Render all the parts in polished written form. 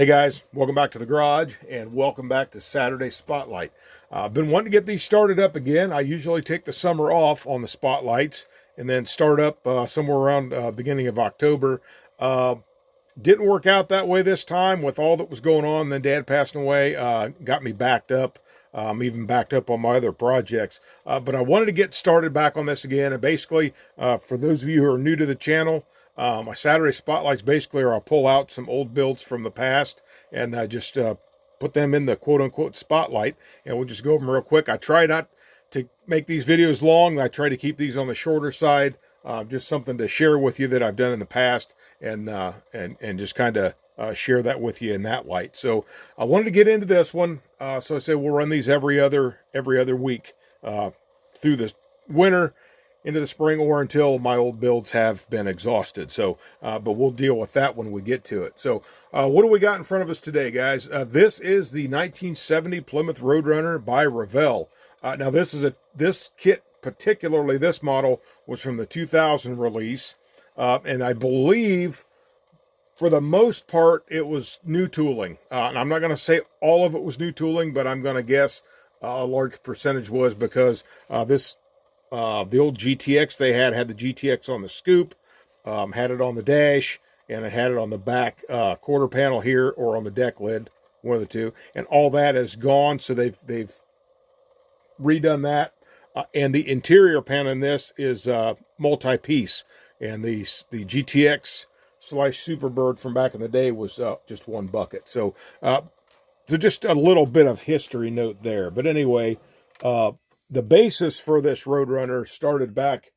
Hey guys, welcome back to the garage and welcome back to Saturday Spotlight. I've been wanting to get these started up again. I usually take the summer off on the spotlights and then start up somewhere around beginning of October. Didn't work out that way this time with all that was going on. Then Dad passing away got me backed up. Even backed up on my other projects. But I wanted to get started back on this again. And basically, for those of you who are new to the channel, my Saturday Spotlights basically are I'll pull out some old builds from the past and just put them in the quote-unquote spotlight. And we'll just go over them real quick. I try not to make these videos long. I try to keep these on the shorter side. Just something to share with you that I've done in the past and just kind of share that with you in that light. So I wanted to get into this one. So I say we'll run these every other week through the winter into the spring or until my old builds have been exhausted. So, but we'll deal with that when we get to it. So what do we got in front of us today, guys? This is the 1970 Plymouth Road Runner by Revell. Now this kit, particularly this model, was from the 2000 release. And I believe for the most part, it was new tooling. And I'm not going to say all of it was new tooling, but I'm going to guess a large percentage was because the old GTX they had the GTX on the scoop, had it on the dash, and it had it on the back quarter panel here or on the deck lid, one of the two. And all that is gone, so they've redone that. And the interior panel in this is multi-piece, and the GTX / Superbird from back in the day was just one bucket. So, so just a little bit of history note there. But anyway, the basis for this Roadrunner started back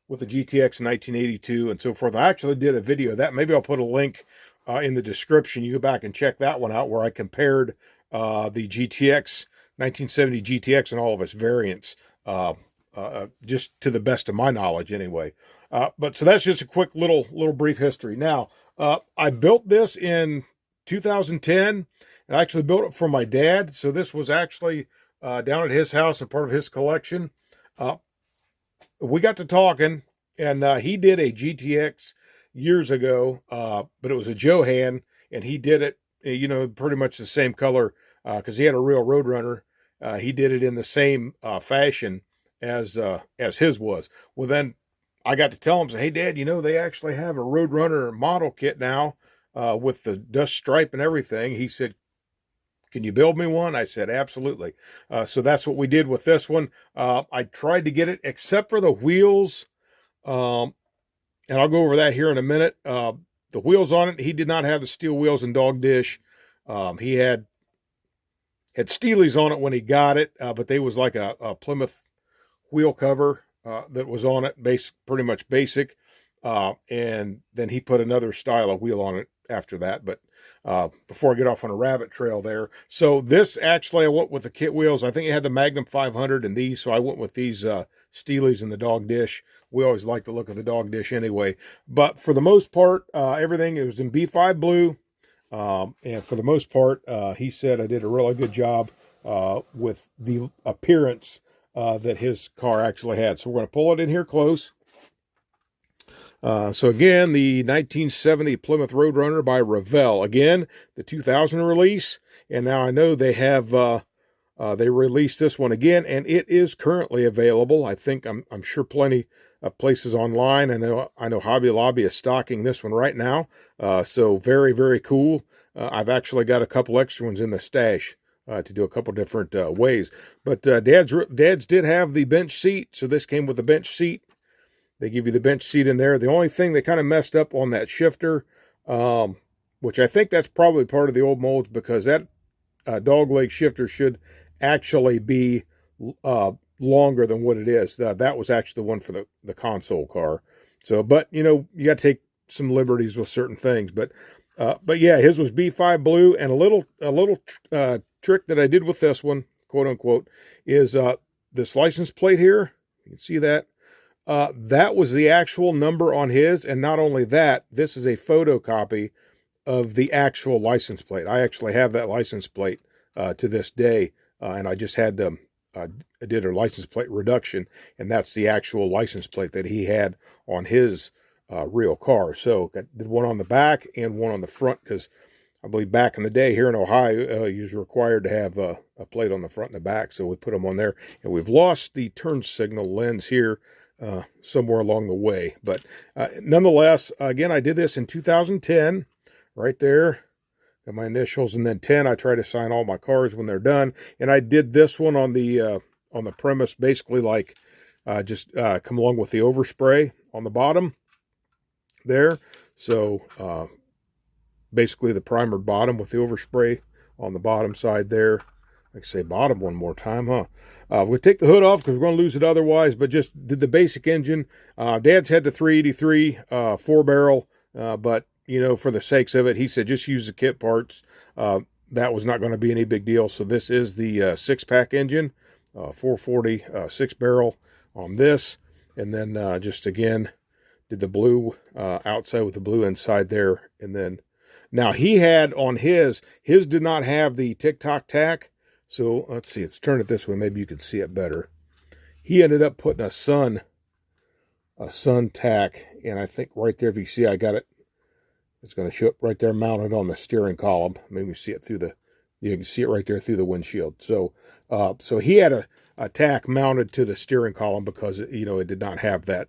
with the GTX in 1982 and so forth. I actually did a video of that. Maybe I'll put a link in the description. You go back and check that one out where I compared the GTX, 1970 GTX and all of its variants, just to the best of my knowledge anyway. But so that's just a quick little brief history. Now, I built this in 2010 and I actually built it for my dad. So this was actually down at his house and part of his collection. We got to talking and he did a GTX years ago, but it was a Johan and he did it, pretty much the same color because he had a real Roadrunner. He did it in the same fashion as his was. Well, then I got to tell him, say, hey, Dad, they actually have a Roadrunner model kit now with the dust stripe and everything. He said, can you build me one? I said, absolutely. So that's what we did with this one. I tried to get it except for the wheels. And I'll go over that here in a minute. The wheels on it, he did not have the steel wheels and dog dish. He had Steelies on it when he got it, but they was like a Plymouth wheel cover that was on it, pretty much basic. And then he put another style of wheel on it after that. But before I get off on a rabbit trail there. So this actually, I went with the kit wheels. I think it had the Magnum 500 and these, so I went with these Steelies and the dog dish. We always like the look of the dog dish anyway. But for the most part, everything, it was in B5 blue. And for the most part, he said I did a really good job with the appearance that his car actually had. So we're going to pull it in here close. So again, the 1970 Plymouth Road Runner by Revell. Again, the 2000 release. And now I know they have, they released this one again, and it is currently available. I think, I'm sure plenty of places online. I know Hobby Lobby is stocking this one right now. So very, very cool. I've actually got a couple extra ones in the stash to do a couple different ways. But Dad's did have the bench seat. So this came with the bench seat. They give you the bench seat in there. The only thing they kind of messed up on that shifter, which I think that's probably part of the old molds because that dog leg shifter should actually be longer than what it is. That was actually the one for the console car. So, but you got to take some liberties with certain things. But yeah, his was B5 blue, and a little trick that I did with this one, quote unquote, is this license plate here. You can see that. That was the actual number on his, and not only that, this is a photocopy of the actual license plate. I actually have that license plate to this day, and I just had to did a license plate reduction, and that's the actual license plate that he had on his real car. So I did one on the back and one on the front because I believe back in the day here in Ohio, you was required to have a plate on the front and the back, so we put them on there. And we've lost the turn signal lens here somewhere along the way. But nonetheless, again, I did this in 2010, right there. Got my initials, and then 10. I try to sign all my cars when they're done. And I did this one on the premise, basically like just come along with the overspray on the bottom there. So basically the primer bottom with the overspray on the bottom side there. Like I say, bottom one more time, huh? We'll take the hood off because we're going to lose it otherwise, but just did the basic engine. Dad's had the 383 4-barrel, but, you know, for the sakes of it, he said just use the kit parts. That was not going to be any big deal. So this is the 6-pack engine, 440 6-barrel on this. And then just, again, did the blue outside with the blue inside there. And then, now he had on his did not have the tick-tock tack. So let's see, let's turn it this way. Maybe you can see it better. He ended up putting a sun tack. And I think right there, if you see, I got it. It's going to show up right there mounted on the steering column. Maybe you see it through you can see it right there through the windshield. So, so he had a tack mounted to the steering column because, you know, it did not have that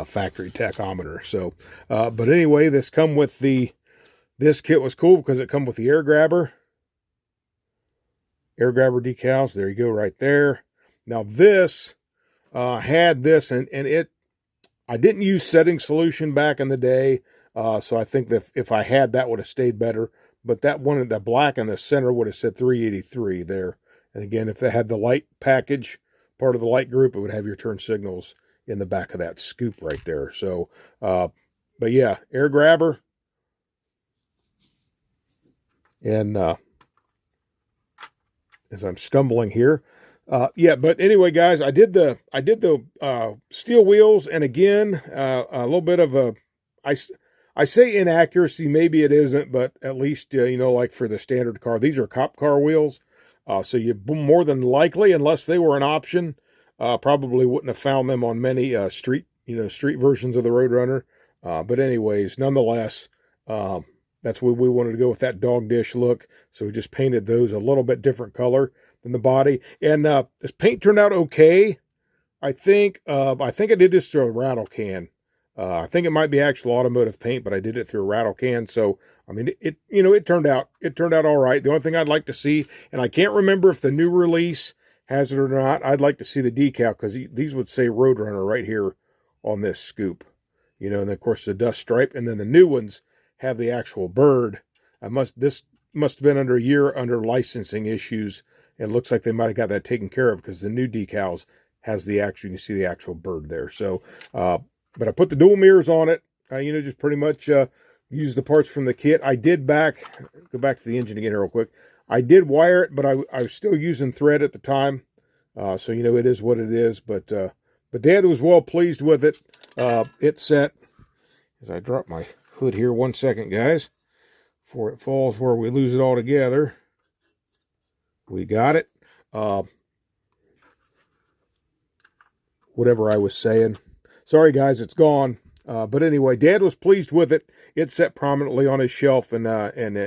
factory tachometer. So, but anyway, this kit was cool because it come with the air grabber decals. There you go, right there. Now this had this, and I didn't use setting solution back in the day, so I think that if I had that, would have stayed better. But that one, the black in the center, would have said 383 there. And again, if they had the light package, part of the light group, it would have your turn signals in the back of that scoop right there. So, but yeah, air grabber. And as I'm stumbling here, yeah. But anyway, guys, I did the steel wheels, and again, a little bit of a I say inaccuracy. Maybe it isn't, but at least you know, like for the standard car, these are cop car wheels. So you more than likely, unless they were an option, probably wouldn't have found them on many street versions of the Road Runner. But anyways, nonetheless, that's where we wanted to go with that dog dish look. So we just painted those a little bit different color than the body. And this paint turned out okay. I think I did this through a rattle can. I think it might be actual automotive paint, but I did it through a rattle can. So, I mean, it turned out all right. The only thing I'd like to see, and I can't remember if the new release has it or not, I'd like to see the decal, because these would say Road Runner right here on this scoop. You know, and then, of course, the dust stripe. And then the new ones have the actual bird. This must have been under a year under licensing issues, and it looks like they might have got that taken care of, because the new decals has the actual, you can see the actual bird there. So, but I put the dual mirrors on it. Just pretty much use the parts from the kit. I did go back to the engine again real quick. I did wire it, but I was still using thread at the time. So, it is what it is. But Dad was well pleased with it. It's set. As I drop my hood here, 1 second, guys, before it falls where we lose it all together. We got it. Whatever I was saying. Sorry, guys, it's gone. But anyway, Dad was pleased with it. It sat prominently on his shelf, and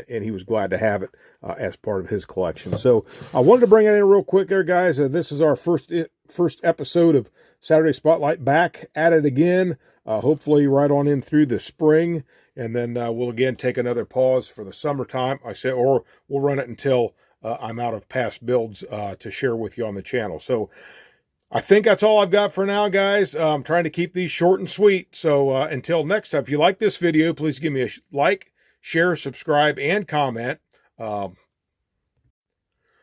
he was glad to have it as part of his collection. So I wanted to bring it in real quick there, guys. This is our first episode of Saturday Spotlight, back at it again. Hopefully right on in through the spring, and then we'll again take another pause for the summertime. Or we'll run it until I'm out of past builds to share with you on the channel. So I think that's all I've got for now, guys. I'm trying to keep these short and sweet. So until next time, if you like this video, please give me a like, share, subscribe, and comment.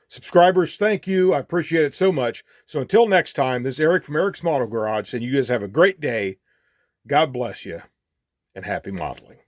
Subscribers, thank you. I appreciate it so much. So until next time, this is Eric from Eric's Model Garage, and you guys have a great day. God bless you, and happy modeling.